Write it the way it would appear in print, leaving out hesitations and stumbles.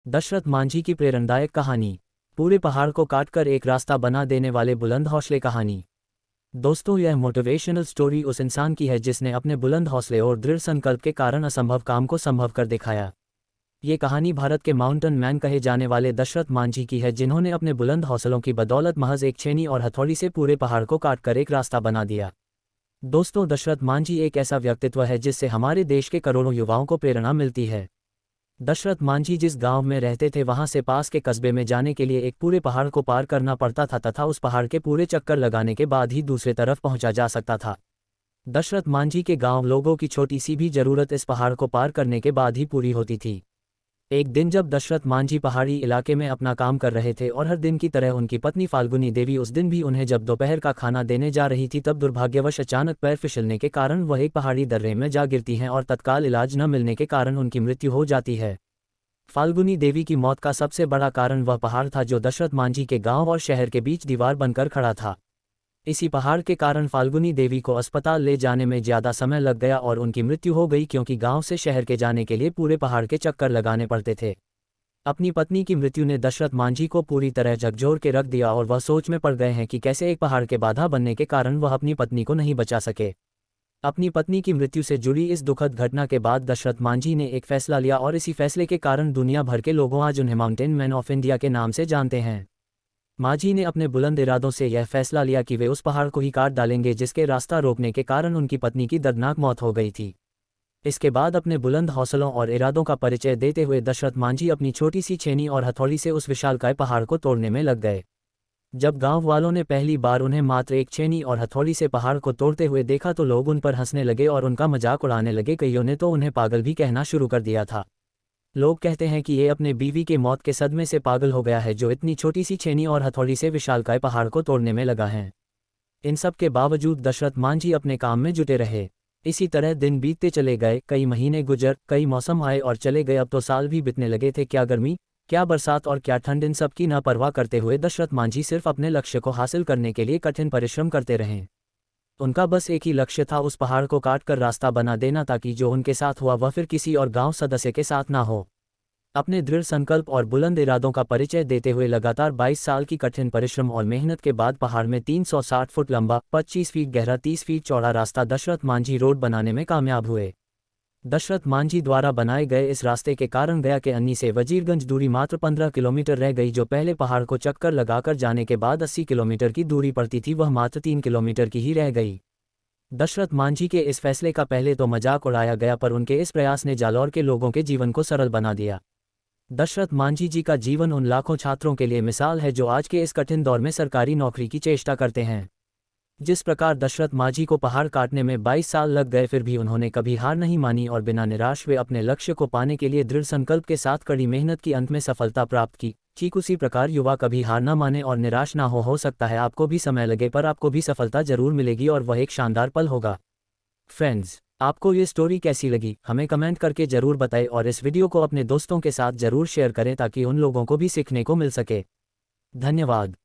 दशरथ मांझी की प्रेरणादायक कहानी। पूरे पहाड़ को काटकर एक रास्ता बना देने वाले बुलंद हौसले कहानी। दोस्तों, यह मोटिवेशनल स्टोरी उस इंसान की है जिसने अपने बुलंद हौसले और दृढ़ संकल्प के कारण असंभव काम को संभव कर दिखाया। ये कहानी भारत के माउंटेन मैन कहे जाने वाले दशरथ मांझी की है, जिन्होंने अपने बुलंद हौसलों की बदौलत महज एक छेनी और हथौड़ी से पूरे पहाड़ को काटकर एक रास्ता बना दिया। दोस्तों, दशरथ मांझी एक ऐसा व्यक्तित्व है जिससे हमारे देश के करोड़ों युवाओं को प्रेरणा मिलती है। दशरथ मांझी जिस गांव में रहते थे, वहां से पास के कस्बे में जाने के लिए एक पूरे पहाड़ को पार करना पड़ता था तथा उस पहाड़ के पूरे चक्कर लगाने के बाद ही दूसरे तरफ पहुंचा जा सकता था। दशरथ मांझी के गांव लोगों की छोटी सी भी जरूरत इस पहाड़ को पार करने के बाद ही पूरी होती थी। एक दिन जब दशरथ मांझी पहाड़ी इलाके में अपना काम कर रहे थे और हर दिन की तरह उनकी पत्नी फाल्गुनी देवी उस दिन भी उन्हें जब दोपहर का खाना देने जा रही थी, तब दुर्भाग्यवश अचानक पैर फिसलने के कारण वह एक पहाड़ी दर्रे में जा गिरती हैं और तत्काल इलाज न मिलने के कारण उनकी मृत्यु हो जाती है। फाल्गुनी देवी की मौत का सबसे बड़ा कारण वह पहाड़ था जो दशरथ मांझी के गांव और शहर के बीच दीवार बनकर खड़ा था। इसी पहाड़ के कारण फाल्गुनी देवी को अस्पताल ले जाने में ज़्यादा समय लग गया और उनकी मृत्यु हो गई, क्योंकि गांव से शहर के जाने के लिए पूरे पहाड़ के चक्कर लगाने पड़ते थे। अपनी पत्नी की मृत्यु ने दशरथ मांझी को पूरी तरह झकझोर के रख दिया और वह सोच में पड़ गए हैं कि कैसे एक पहाड़ के बाधा बनने के कारण वह अपनी पत्नी को नहीं बचा सके। अपनी पत्नी की मृत्यु से जुड़ी इस दुखद घटना के बाद दशरथ मांझी ने एक फैसला लिया और इसी फैसले के कारण दुनिया भर के लोगों आज उन्हें माउंटेन मैन ऑफ इंडिया के नाम से जानते हैं। मांझी ने अपने बुलंद इरादों से यह फैसला लिया कि वे उस पहाड़ को ही काट डालेंगे जिसके रास्ता रोकने के कारण उनकी पत्नी की दर्दनाक मौत हो गई थी। इसके बाद अपने बुलंद हौसलों और इरादों का परिचय देते हुए दशरथ मांझी अपनी छोटी सी छेनी और हथौड़ी से उस विशालकाय पहाड़ को तोड़ने में लग गए। जब गांव वालों ने पहली बार उन्हें मात्र एक छेनी और हथौड़ी से पहाड़ को तोड़ते हुए देखा तो लोग उन पर हंसने लगे और उनका मजाक उड़ाने लगे। कईयों ने तो उन्हें पागल भी कहना शुरू कर दिया था। लोग कहते हैं कि ये अपने बीवी के मौत के सदमे से पागल हो गया है, जो इतनी छोटी सी छेनी और हथौड़ी से विशालकाय पहाड़ को तोड़ने में लगा है। इन सब के बावजूद दशरथ मांझी अपने काम में जुटे रहे। इसी तरह दिन बीतते चले गए, कई महीने गुजर, कई मौसम आए और चले गए। अब तो साल भी बीतने लगे थे। क्या गर्मी, क्या बरसात और क्या ठंड, इन सब की न परवाह करते हुए दशरथ मांझी सिर्फ अपने लक्ष्य को हासिल करने के लिए कठिन परिश्रम करते रहे। उनका बस एक ही लक्ष्य था, उस पहाड़ को काटकर रास्ता बना देना, ताकि जो उनके साथ हुआ वह फिर किसी और गांव सदस्य के साथ ना हो। अपने दृढ़ संकल्प और बुलंद इरादों का परिचय देते हुए लगातार 22 साल की कठिन परिश्रम और मेहनत के बाद पहाड़ में 360 फुट लंबा, 25 फीट गहरा, 30 फीट चौड़ा रास्ता दशरथ मांझी रोड बनाने में कामयाब हुए। दशरथ मांझी द्वारा बनाए गए इस रास्ते के कारण गया के अन्नी से वजीरगंज दूरी मात्र 15 किलोमीटर रह गई। जो पहले पहाड़ को चक्कर लगाकर जाने के बाद 80 किलोमीटर की दूरी पड़ती थी, वह मात्र 3 किलोमीटर की ही रह गई। दशरथ मांझी के इस फैसले का पहले तो मजाक उड़ाया गया, पर उनके इस प्रयास ने जालौर के लोगों के जीवन को सरल बना दिया। दशरथ मांझी जी का जीवन उन लाखों छात्रों के लिए मिसाल है जो आज के इस कठिन दौर में सरकारी नौकरी की चेष्टा करते हैं। जिस प्रकार दशरथ मांझी को पहाड़ काटने में 22 साल लग गए, फिर भी उन्होंने कभी हार नहीं मानी और बिना निराश हुए अपने लक्ष्य को पाने के लिए दृढ़ संकल्प के साथ कड़ी मेहनत की अंत में सफलता प्राप्त की। ठीक उसी प्रकार युवा कभी हार न माने और निराश ना हो सकता है आपको भी समय लगे, पर आपको भी सफलता जरूर मिलेगी और वह एक शानदार पल होगा। फ्रेंड्स, आपको ये स्टोरी कैसी लगी हमें कमेंट करके ज़रूर बताएं और इस वीडियो को अपने दोस्तों के साथ ज़रूर शेयर करें ताकि उन लोगों को भी सीखने को मिल सके। धन्यवाद।